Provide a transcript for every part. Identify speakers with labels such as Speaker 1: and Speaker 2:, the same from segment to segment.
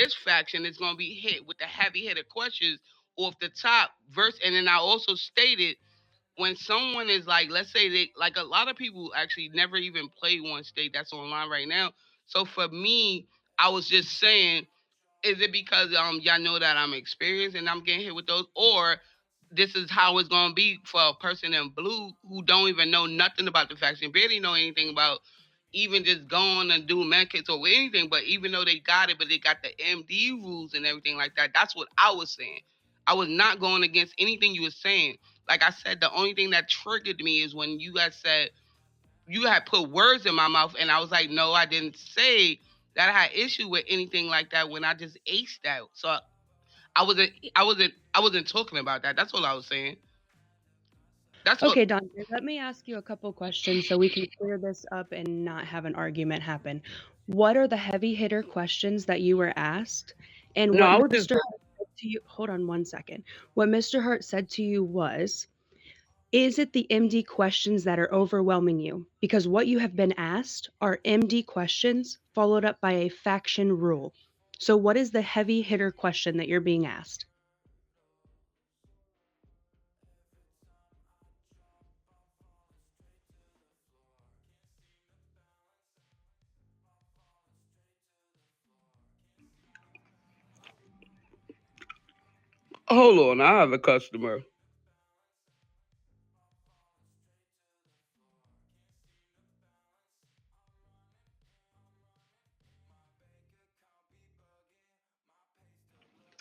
Speaker 1: this faction is going to be hit with the heavy hitter questions off the top verse. And then I also stated when someone is like, let's say they like a lot of people actually never even play one state that's online right now. So for me, I was just saying, is it because y'all know that I'm experienced and I'm getting hit with those, or this is how it's gonna be for a person in blue who don't even know nothing about the faction, barely know anything about even just going and do med kits or anything, but even though they got it, but they got the MD rules and everything like that. That's what I was saying. I was not going against anything you were saying. Like I said, the only thing that triggered me is when you guys said you had put words in my mouth, and I was like, no, I didn't say that I had issue with anything like that when I just aced that. So I wasn't talking about that. That's all I was saying. That's all.
Speaker 2: Okay, Dante, let me ask you a couple questions so we can clear this up and not have an argument happen. What are the heavy hitter questions that you were asked? And
Speaker 1: No,
Speaker 2: what
Speaker 1: I was just
Speaker 2: Mr. Hart said to you, hold on one second. What Mr. Hart said to you was, is it the MD questions that are overwhelming you? Because what you have been asked are MD questions followed up by a faction rule. So, what is the heavy hitter question that you're being asked?
Speaker 1: hold on. I have a customer.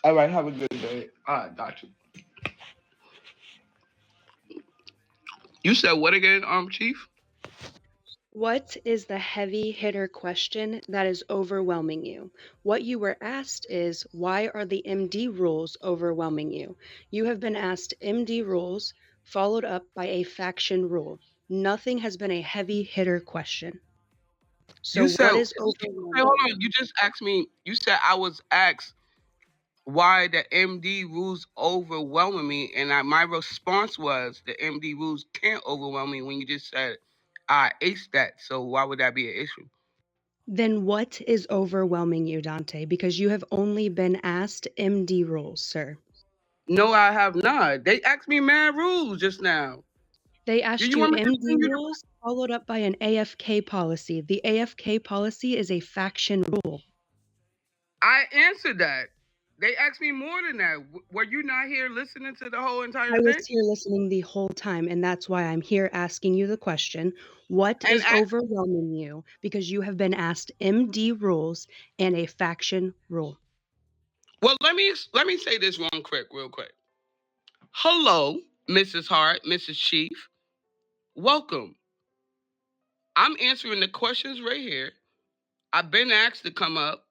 Speaker 1: All right, have a good day. All right, got you. You said what again, Chief?
Speaker 2: What is the heavy hitter question that is overwhelming you? What you were asked is, why are the MD rules overwhelming you? You have been asked MD rules followed up by a faction rule. Nothing has been a heavy hitter question.
Speaker 1: You
Speaker 2: So,
Speaker 1: said,
Speaker 2: what is
Speaker 1: hey, hold
Speaker 2: overwhelming
Speaker 1: on.
Speaker 2: you?
Speaker 1: You just asked me. You said I was asked why the MD rules overwhelming me, and my response was the MD rules can't overwhelm me when you just said I aced that. So why would that be an issue?
Speaker 2: Then, what is overwhelming you, Dante? Because you have only been asked MD rules, sir.
Speaker 1: No, I have not. They asked me mad rules just now.
Speaker 2: They
Speaker 1: Do
Speaker 2: asked
Speaker 1: you
Speaker 2: you
Speaker 1: want me to
Speaker 2: MD
Speaker 1: continue?
Speaker 2: rules followed up by an AFK policy. The AFK policy is a faction rule.
Speaker 1: I answered that. They asked me more than that. Were you not here listening to the whole entire
Speaker 2: I was
Speaker 1: thing?
Speaker 2: here listening the whole time, and that's why I'm here asking you the question, what
Speaker 1: And
Speaker 2: is overwhelming you? Because you have been asked MD rules and a faction rule.
Speaker 1: well, let me say this real quick. Hello, Mrs. Hart, Mrs. Chief. Welcome. I'm answering the questions right here. I've been asked to come up.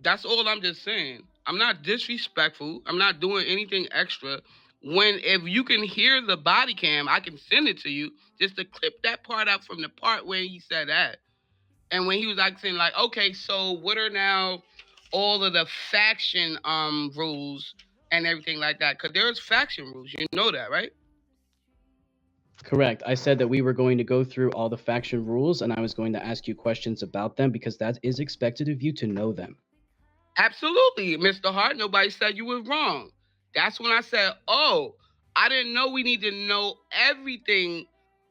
Speaker 1: That's all I'm just saying. I'm not disrespectful. I'm not doing anything extra. When if you can hear the body cam, I can send it to you just to clip that part out from the part where he said that. And when he was like saying like, okay, so what are now all of the faction rules and everything like that? Because there's faction rules. You know that, right?
Speaker 3: Correct. I said that we were going to go through all the faction rules and I was going to ask you questions about them because that is expected of you to know them.
Speaker 1: Absolutely, Mr. Hart. Nobody said you were wrong. That's when I said, oh, I didn't know we need to know everything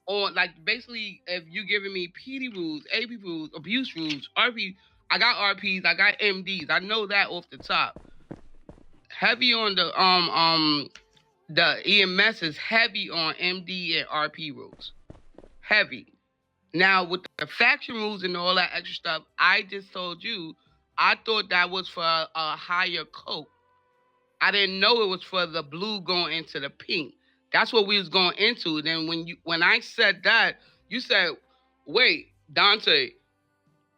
Speaker 1: on, like, basically, if you giving me PD rules, AP rules, abuse rules, RP, I got RPs, I got MDs. I know that off the top. Heavy on the EMS is heavy on MD and RP rules. Heavy. Now with the faction rules and all that extra stuff, I just told you I thought that was for a higher coat. I didn't know it was for the blue going into the pink. That's what we was going into. Then when I said that, you said, "Wait, Dante,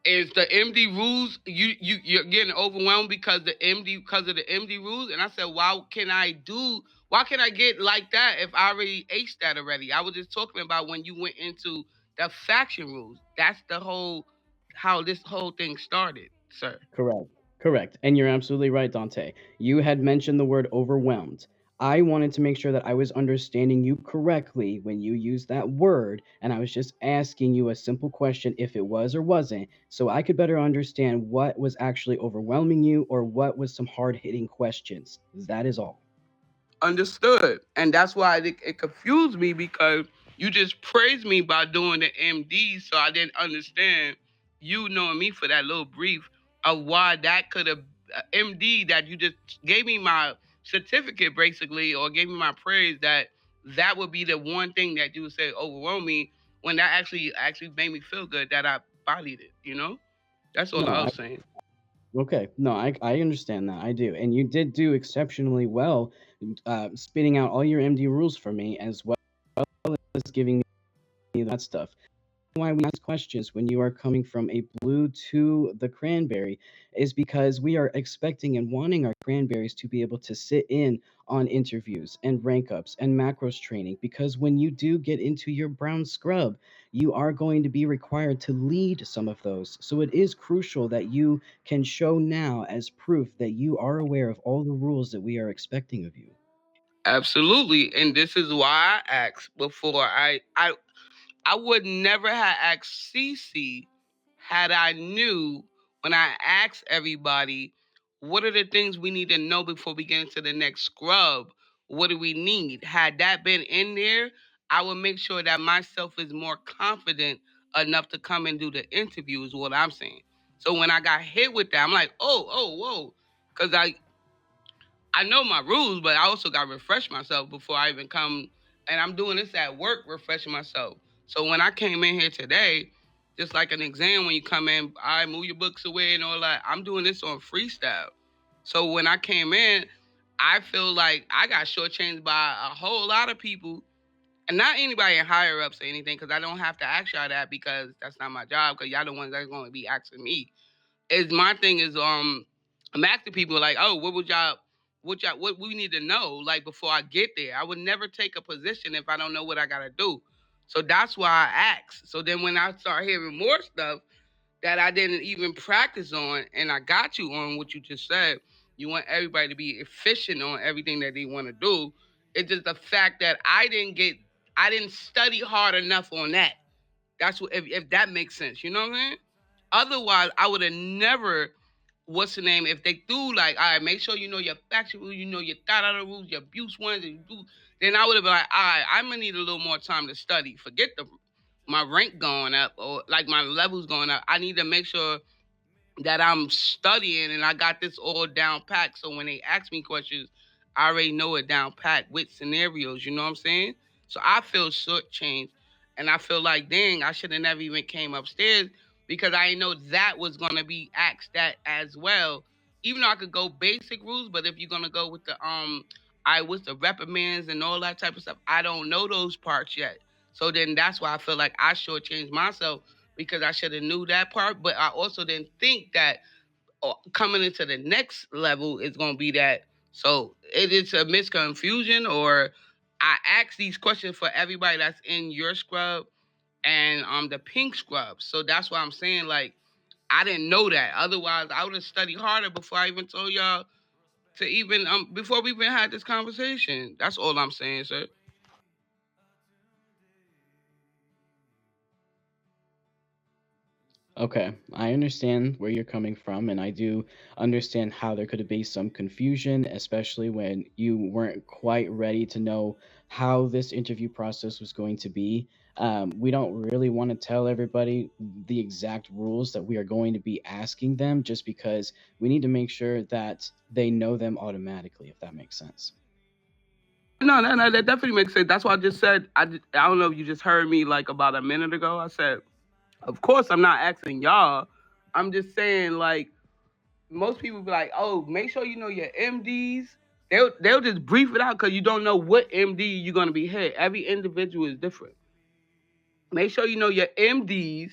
Speaker 1: is the MD rules you're getting overwhelmed because of the MD rules?" And I said, why can I get like that if I already aced that already? I was just talking about when you went into the faction rules. That's the whole how this whole thing started, sir.
Speaker 3: Correct. Correct. And you're absolutely right, Dante. You had mentioned the word overwhelmed. I wanted to make sure that I was understanding you correctly when you used that word, and I was just asking you a simple question if it was or wasn't, so I could better understand what was actually overwhelming you or what was some hard hitting questions. That is all.
Speaker 1: Understood. And that's why it confused me because you just praised me by doing the MD, so I didn't understand you knowing me for that little brief of why that could have MD that you just gave me my certificate basically or gave me my praise that would be the one thing that you would say overwhelm me when that actually made me feel good that I bodied it, you know? That's all
Speaker 3: No,
Speaker 1: I
Speaker 3: I
Speaker 1: was saying.
Speaker 3: okay. No, I understand that. I do. And you did do exceptionally well spitting out all your MD rules for me as well as giving me that stuff. Why we ask questions when you are coming from a blue to the cranberry is because we are expecting and wanting our cranberries to be able to sit in on interviews and rank ups and macros training because when you do get into your brown scrub, you are going to be required to lead some of those. So it is crucial that you can show now as proof that you are aware of all the rules that we are expecting of you.
Speaker 1: Absolutely. And this is why I asked before I would never have asked Cece had I knew when I asked everybody, what are the things we need to know before we get into the next scrub? What do we need? Had that been in there, I would make sure that myself is more confident enough to come and do the interview is what I'm saying. So when I got hit with that, I'm like, whoa. Cause I know my rules, but I also got to refresh myself before I even come. And I'm doing this at work, refreshing myself. So when I came in here today, just like an exam, when you come in, I move your books away and all that. I'm doing this on freestyle. So when I came in, I feel like I got shortchanged by a whole lot of people, and not anybody in higher ups or anything, because I don't have to ask y'all that because that's not my job. Because y'all the ones that's going to be asking me is my thing is I'm asking people like, oh, what we need to know like before I get there. I would never take a position if I don't know what I gotta do. So that's why I ask. So then when I start hearing more stuff that I didn't even practice on and I got you on what you just said, you want everybody to be efficient on everything that they want to do. It's just the fact that I didn't study hard enough on that. That's what if that makes sense, you know what I'm saying? Otherwise, I would have never. What's the name? If they do like, all right, make sure you know your factual rules, you know your thought out rules, your abuse ones, and you do, then I would have been like, all right, I'm gonna need a little more time to study. Forget the my rank going up or like my levels going up. I need to make sure that I'm studying and I got this all down packed. So when they ask me questions, I already know it down packed with scenarios. You know what I'm saying? So I feel shortchanged, and I feel like, dang, I should have never even came upstairs because I didn't know that was gonna be asked that as well. Even though I could go basic rules, but if you're gonna go with the I what's the reprimands and all that type of stuff, I don't know those parts yet. So then that's why I feel like I shortchanged myself because I should have knew that part. But I also didn't think that coming into the next level is going to be that. So it is a misconfusion, or I ask these questions for everybody that's in your scrub and the pink scrub. So that's why I'm saying like I didn't know that. Otherwise, I would have studied harder before I even told y'all to even before we even had this conversation. That's all I'm saying, sir.
Speaker 3: Okay, I understand where you're coming from, and I do understand how there could be some confusion, especially when you weren't quite ready to know how this interview process was going to be. We don't really want to tell everybody the exact rules that we are going to be asking them just because we need to make sure that they know them automatically, if that makes sense.
Speaker 1: No, that definitely makes sense. That's why I just said I don't know if you just heard me like about a minute ago. I said, of course, I'm not asking y'all. I'm just saying like most people be like, oh, make sure you know your MDs. They'll just brief it out because you don't know what MD you're gonna be hit. Every individual is different. Make sure you know your MDs.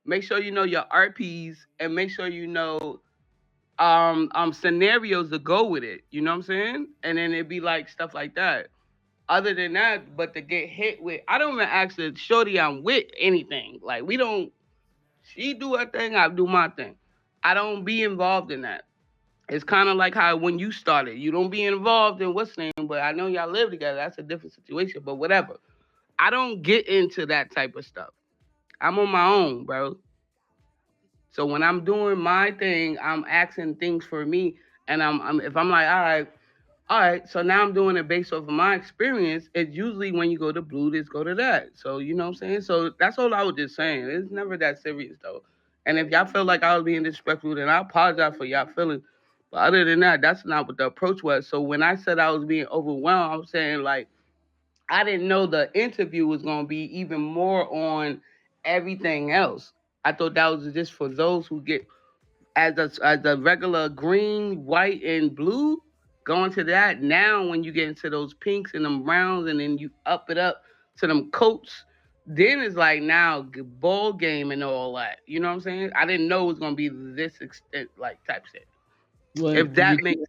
Speaker 1: Make sure you know your RPs, and make sure you know scenarios to go with it. You know what I'm saying? And then it'd be like stuff like that. Other than that, but to get hit with, I don't even ask the shorty I'm with anything. Like we don't. She do her thing, I do my thing. I don't be involved in that. It's kind of like how when you started, you don't be involved in what's name, but I know y'all live together. That's a different situation, but whatever. I don't get into that type of stuff. I'm on my own, bro. So when I'm doing my thing, I'm asking things for me, and I'm if I'm like, all right. So now I'm doing it based off of my experience. It's usually when you go to blue, this go to that. So you know what I'm saying. So that's all I was just saying. It's never that serious though. And if y'all feel like I was being disrespectful, then I apologize for y'all feeling. But other than that, that's not what the approach was. So when I said I was being overwhelmed, I'm saying like I didn't know the interview was gonna be even more on everything else. I thought that was just for those who get as a regular green, white, and blue, going to that. Now when you get into those pinks and them browns, and then you up it up to them coats, then it's like now ball game and all that. You know what I'm saying? I didn't know it was gonna be this extent, like type shit.
Speaker 3: Well,
Speaker 1: If that makes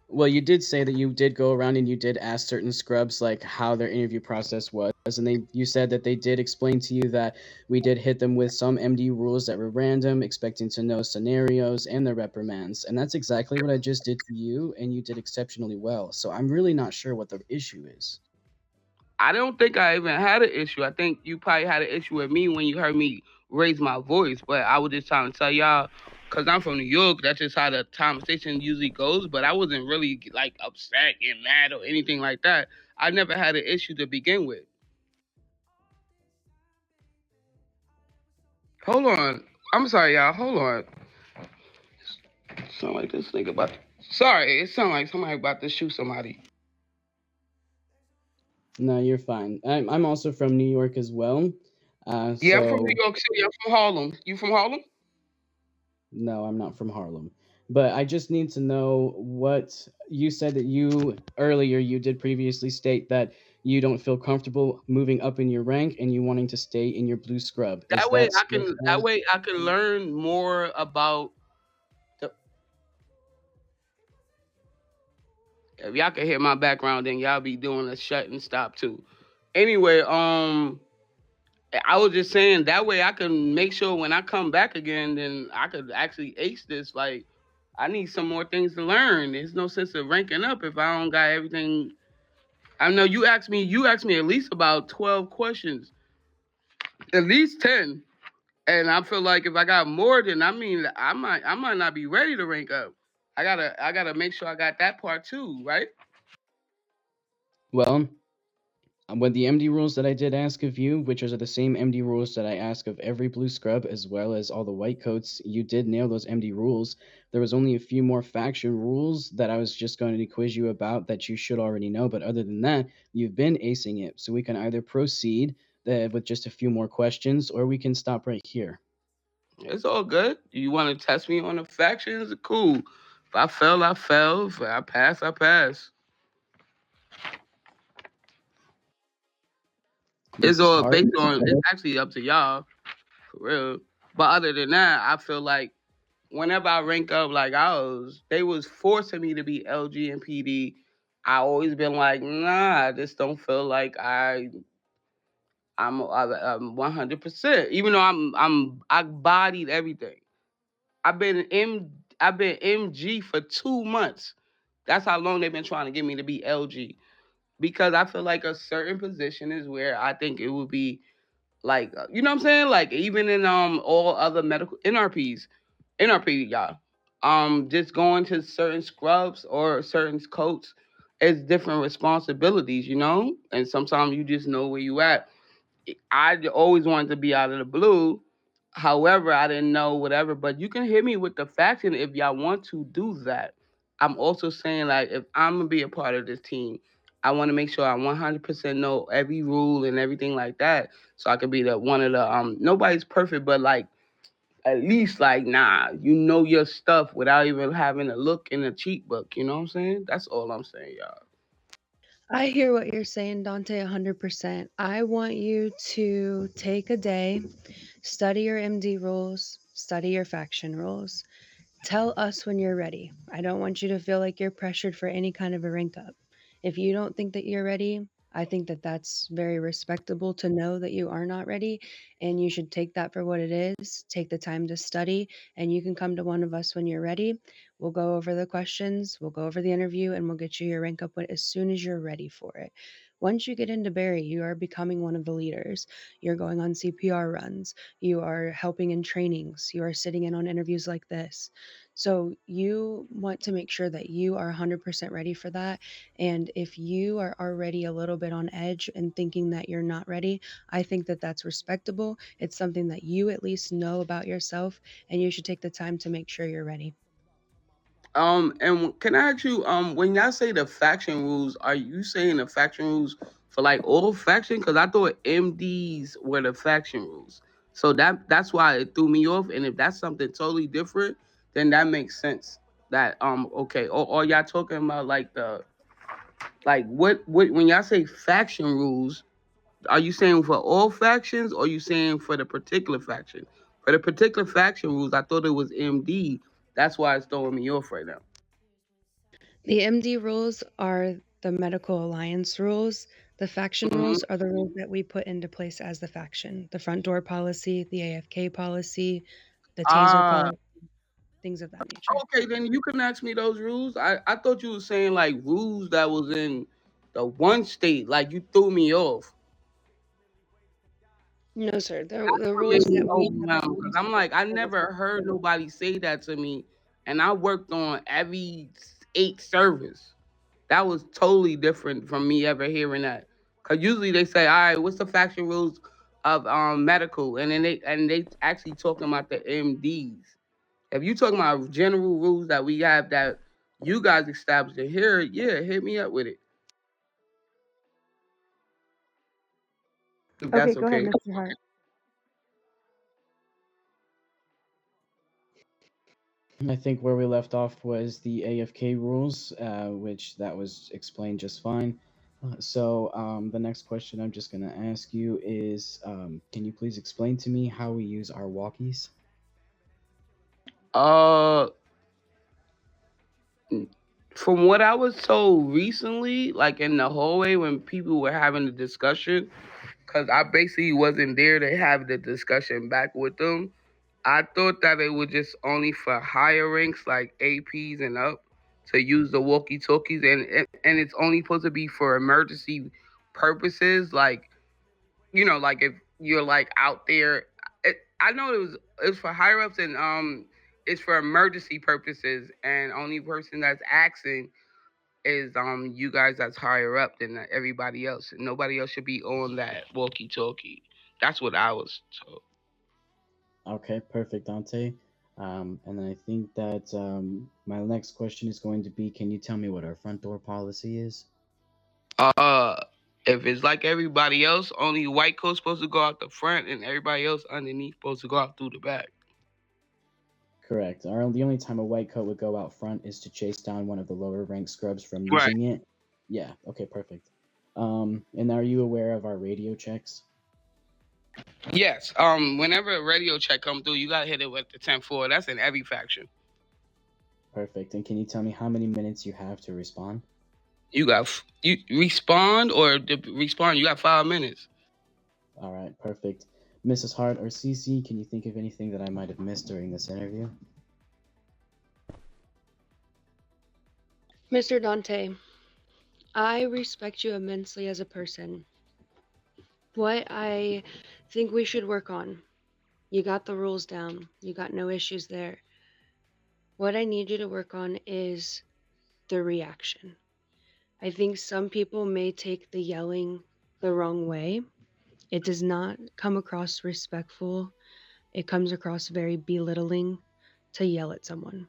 Speaker 3: well, you did say that you did go around and you did ask certain scrubs like how their interview process was, and you said that they did explain to you that we did hit them with some MD rules that were random, expecting to know scenarios and their reprimands, and that's exactly what I just did to you, and you did exceptionally well. So I'm really not sure what the issue is.
Speaker 1: I don't think I even had an issue. I think you probably had an issue with me when you heard me raise my voice. But I was just trying to tell y'all, because I'm from New York, that's just how the conversation usually goes. But I wasn't really like upset and mad or anything like that. I never had an issue to begin with. Hold on. I'm sorry, y'all. Hold on. Sound like this nigga about. Sorry, it sound like somebody about to shoot somebody.
Speaker 3: No, you're fine. I'm also from New York as well.
Speaker 1: Yeah, I'm from New
Speaker 3: So
Speaker 1: York City. I'm from Harlem. You from Harlem?
Speaker 3: no, I'm not from Harlem. But I just need to know what you said that you earlier you did previously state that you don't feel comfortable moving up in your rank and you wanting to stay in your blue scrub. Is
Speaker 1: That way
Speaker 3: that
Speaker 1: I
Speaker 3: still
Speaker 1: can. That
Speaker 3: correct?
Speaker 1: way I can learn more about the. If y'all can hear my background, then y'all be doing a shut and stop too. Anyway, I was just saying that way I can make sure when I come back again, then I could actually ace this. Like, I need some more things to learn. There's no sense of ranking up if I don't got everything. I know you asked me. You asked me at least about 12 questions, at least 10, and I feel like if I got more, then I mean I might not be ready to rank up. I gotta make sure I got that part too, right?
Speaker 3: Well, with the MD rules that I did ask of you, which are the same MD rules that I ask of every blue scrub as well as all the white coats, you did nail those MD rules. There was only a few more faction rules that I was just going to quiz you about that you should already know, but other than that, you've been acing it. So we can either proceed with just a few more questions, or we can stop right here.
Speaker 1: It's all good. You want to test me on the factions? Cool. If I fail, I fail. If I pass, I pass. It's
Speaker 3: This is
Speaker 1: all
Speaker 3: hard.
Speaker 1: based on. It's actually up to y'all for real. But other than that, I feel like whenever I rank up, like they was forcing me to be LG and PD. I always been like, nah, I just don't feel like I'm 100%. Even though I bodied everything. I've been MG for 2 months. That's how long they've been trying to get me to be LG. Because I feel like a certain position is where I think it would be like you know what I'm saying? Like even in all other medical NRP y'all. Just going to certain scrubs or certain coats is different responsibilities, you know? And sometimes you just know where you at. I always wanted to be out of the blue. However, I didn't know whatever. But you can hit me with the faction if y'all want to do that. I'm also saying like if I'm gonna be a part of this team, I want to make sure I 100% know every rule and everything like that, so I could be the one of the Nobody's perfect, but like at least like nah, you know your stuff without even having to look in a cheat book. You know what I'm saying? That's all I'm saying, y'all.
Speaker 2: I hear what you're saying, Dante, 100%. I want you to take a day, study your MD rules, study your faction rules. Tell us when you're ready. I don't want you to feel like you're pressured for any kind of a rank up. If you don't think that you're ready, I think that that's very respectable to know that you are not ready, and you should take that for what it is. Take the time to study, and you can come to one of us when you're ready. We'll go over the questions, we'll go over the interview, and we'll get you your rank up as soon as you're ready for it. Once you get into Barry, you are becoming one of the leaders. You're going on CPR runs, you are helping in trainings, you are sitting in on interviews like this. So you want to make sure that you are 100% ready for that. And if you are already a little bit on edge and thinking that you're not ready, I think that that's respectable. It's something that you at least know about yourself, and you should take the time to make sure you're ready.
Speaker 1: And can I ask you, when y'all say the faction rules, are you saying the faction rules for like all faction? Because I thought MDs were the faction rules, so that's why it threw me off. And if that's something totally different, then that makes sense. That okay, or y'all talking about like the like what when y'all say faction rules, are you saying for all factions, or are you saying for the particular faction? For the particular faction rules, I thought it was MD. That's why it's throwing me off right now.
Speaker 2: The MD rules are the medical alliance rules. The faction
Speaker 1: Mhm.
Speaker 2: rules are the rules that we put into place as the faction. The front door policy, the AFK policy, the taser
Speaker 1: Ah,
Speaker 2: policy, things of that nature.
Speaker 1: okay, then you can ask me those rules. I thought you were saying like rules that was in the one state. Like you threw me off.
Speaker 2: No, sir. The
Speaker 1: What made
Speaker 2: rules
Speaker 1: me
Speaker 2: that we have
Speaker 1: overwhelmed because
Speaker 2: released
Speaker 1: I'm like I
Speaker 2: for this
Speaker 1: never heard nobody say that to me, and I worked on every 8 servers. That was totally different from me ever hearing that. Cause usually they say, "All right, what's the faction rules of medical?" And then they actually talking about the MDs. If you talking about general rules that we have that you guys established in here, yeah, hit me up with it if
Speaker 2: Okay,
Speaker 1: that's
Speaker 2: go ahead,
Speaker 1: okay.
Speaker 2: Mr. Hart.
Speaker 3: I think where we left off was the AFK rules, which that was explained just fine. The next question I'm just going to ask you is, can you please explain to me how we use our walkies?
Speaker 1: Uh, from what I was told recently, like in the hallway when people were having the discussion, because I basically wasn't there to have the discussion back with them. I thought that it was just only for higher ranks like APs and up to use the walkie talkies, and it's only supposed to be for emergency purposes, like like if you're like out there. I know it's for higher ups and it's for emergency purposes, and only person that's asking is you guys that's higher up than everybody else. Nobody else should be on that walkie talkie. That's what I was told.
Speaker 3: Okay, perfect, Dante. And then I think that my next question is going to be, can you tell me what our front door policy is?
Speaker 1: Uh, if it's like everybody else, only white coat's supposed to go out the front, and everybody else underneath supposed to go out through the back.
Speaker 3: Correct. The only time a white coat would go out front is to chase down one of the lower rank scrubs from
Speaker 1: Right.
Speaker 3: using it. Yeah, okay, perfect. And are you aware of our radio checks?
Speaker 1: Yes. Whenever a radio check come through, you gotta hit it with the 10-4. That's in every faction.
Speaker 3: Perfect. And can you tell me how many minutes you have to respond?
Speaker 1: You respond or respond. You got 5 minutes.
Speaker 3: All right, perfect. Mrs. Hart or Cece, can you think of anything that I might have missed during this interview?
Speaker 2: Mr. Dante, I respect you immensely as a person. What I think we should work on, you got the rules down, you got no issues there. What I need you to work on is the reaction. I think some people may take the yelling the wrong way. It does not come across respectful. It comes across very belittling to yell at someone.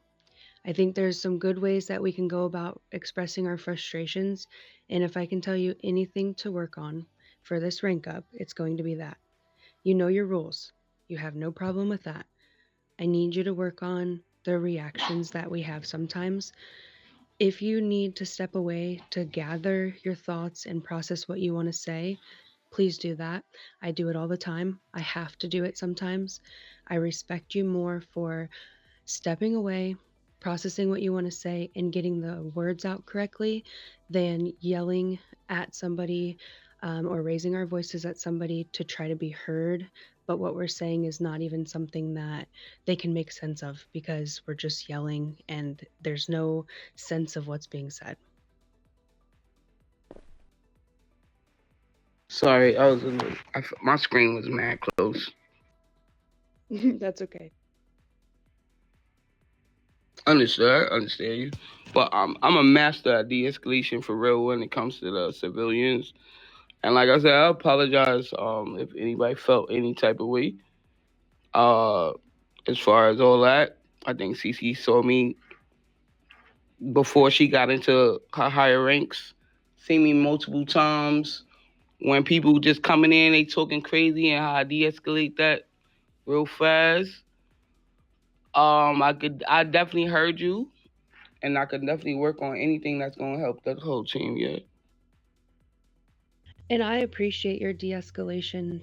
Speaker 2: I think there's some good ways that we can go about expressing our frustrations. And if I can tell you anything to work on for this rank up, it's going to be that. You know your rules. You have no problem with that. I need you to work on the reactions that we have sometimes. If you need to step away to gather your thoughts and process what you want to say, please do that. I do it all the time. I have to do it sometimes. I respect you more for stepping away, processing what you want to say and getting the words out correctly than yelling at somebody or raising our voices at somebody to try to be heard. But what we're saying is not even something that they can make sense of because we're just yelling and there's no sense of what's being said.
Speaker 1: Sorry, I was my screen was mad close.
Speaker 2: That's okay.
Speaker 1: Understood. I understand you, but I'm a master at de-escalation for real when it comes to the civilians. And like I said, I apologize if anybody felt any type of way. Uh, as far as all that, I think CC saw me before she got into her higher ranks. Seen me multiple times when people just coming in, they talking crazy, and how I de-escalate that real fast. I definitely heard you, and I could definitely work on anything that's gonna help the whole team. Yeah.
Speaker 2: And I appreciate your de-escalation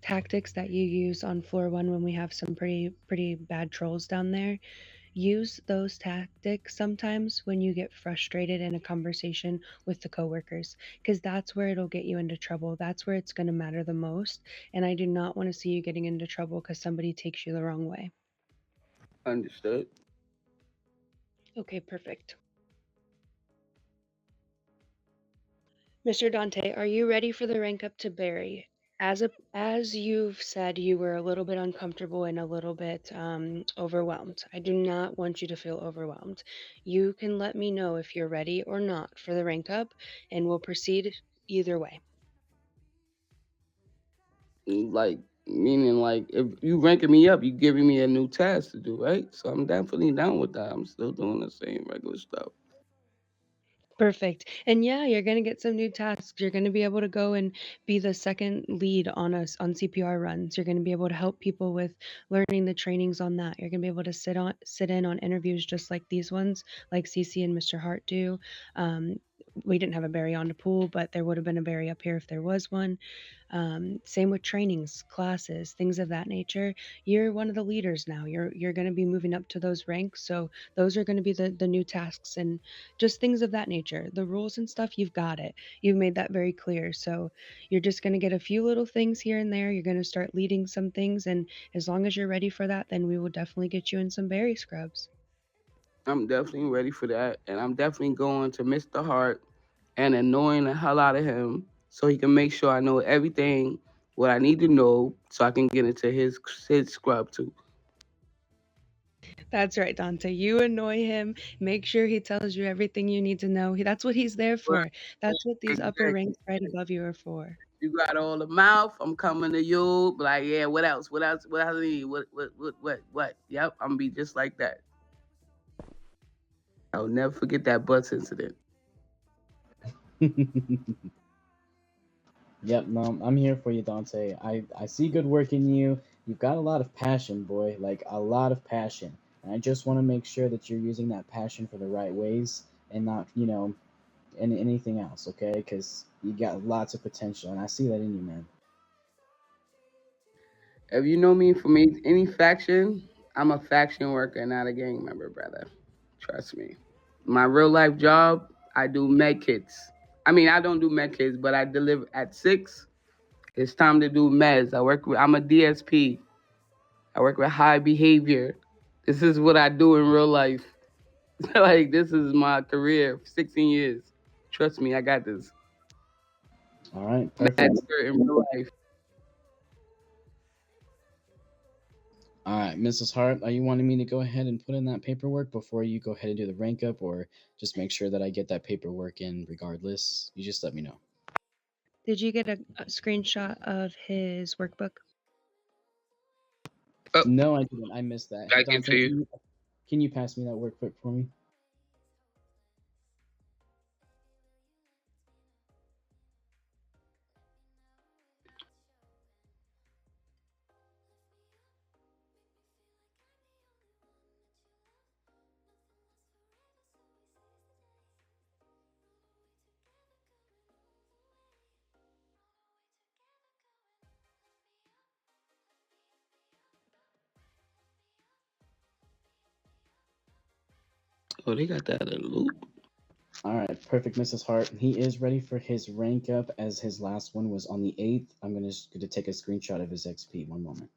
Speaker 2: tactics that you use on floor one when we have some pretty bad trolls down there. Use those tactics sometimes when you get frustrated in a conversation with the coworkers, because that's where it'll get you into trouble. That's where it's going to matter the most. And I do not want to see you getting into trouble because somebody takes you the wrong way.
Speaker 1: Understood.
Speaker 2: Okay, perfect. Mr. Dante, are you ready for the rank up to Barry? As you've said, you were a little bit uncomfortable and a little bit overwhelmed. I do not want you to feel overwhelmed. You can let me know if you're ready or not for the rank up, and we'll proceed either way.
Speaker 1: Like meaning like if you ranking me up, you giving me a new task to do, right? So I'm definitely down with that. I'm still doing the same regular stuff.
Speaker 2: Perfect. And yeah, you're going to get some new tasks. You're going to be able to go and be the second lead on us on CPR runs. You're going to be able to help people with learning the trainings on that. You're going to be able to sit in on interviews just like these ones, like CC and Mr. Hart do. We didn't have a Barry on the pool, but there would have been a Barry up here if there was one. Same with trainings, classes, things of that nature. You're one of the leaders now. You're going to be moving up to those ranks, so those are going to be the new tasks and just things of that nature. The rules and stuff, you've got it. You've made that very clear. So you're just going to get a few little things here and there. You're going to start leading some things, and as long as you're ready for that, then we will definitely get you in some berry scrubs.
Speaker 1: I'm definitely ready for that, and I'm definitely going to Mr. Hart and annoying the hell out of him so he can make sure I know everything what I need to know so I can get into his scrub too.
Speaker 2: That's right, Dante. You annoy him. Make sure he tells you everything you need to know. That's what he's there
Speaker 1: Well,
Speaker 2: for. That's what these upper
Speaker 1: exactly.
Speaker 2: ranks right above you are for.
Speaker 1: You got all the mouth. I'm coming to you. Be like, yeah, what else? What else? What else I need? What? Yep, I'm gonna be just like that. I'll never forget that bus incident.
Speaker 3: Yep, no, I'm here for you, Dante. I see good work in you. You've got a lot of passion, boy, like a lot of passion. And I just want to make sure that you're using that passion for the right ways and not, anything else, okay? Because you got lots of potential, and I see that in you, man.
Speaker 1: If you know me from any faction, I'm a faction worker, not a gang member, brother. Trust me. My real life job, I do med kits. I mean, I don't do med kits, but I deliver at 6. It's time to do meds. I'm a DSP. I work with high behavior. This is what I do in real life. Like, this is my career, 16 years. Trust me, I got this.
Speaker 3: All right, perfect.
Speaker 1: Master in real life.
Speaker 3: All right, Mrs. Hart, are you wanting me to go ahead and put in that paperwork before you go ahead and do the rank up, or just make sure that I get that paperwork in regardless? You just let me know.
Speaker 2: Did you get a screenshot of his workbook?
Speaker 1: Oh,
Speaker 3: No, I didn't. I missed that. Hey,
Speaker 1: I get to
Speaker 3: Dante,
Speaker 1: you.
Speaker 3: can you pass me that workbook for me?
Speaker 1: Oh, they got that in a loop.
Speaker 3: All right, perfect, Mrs. Hart. He is ready for his rank up as his last one was on the 8th. I'm gonna take a screenshot of his XP. One moment.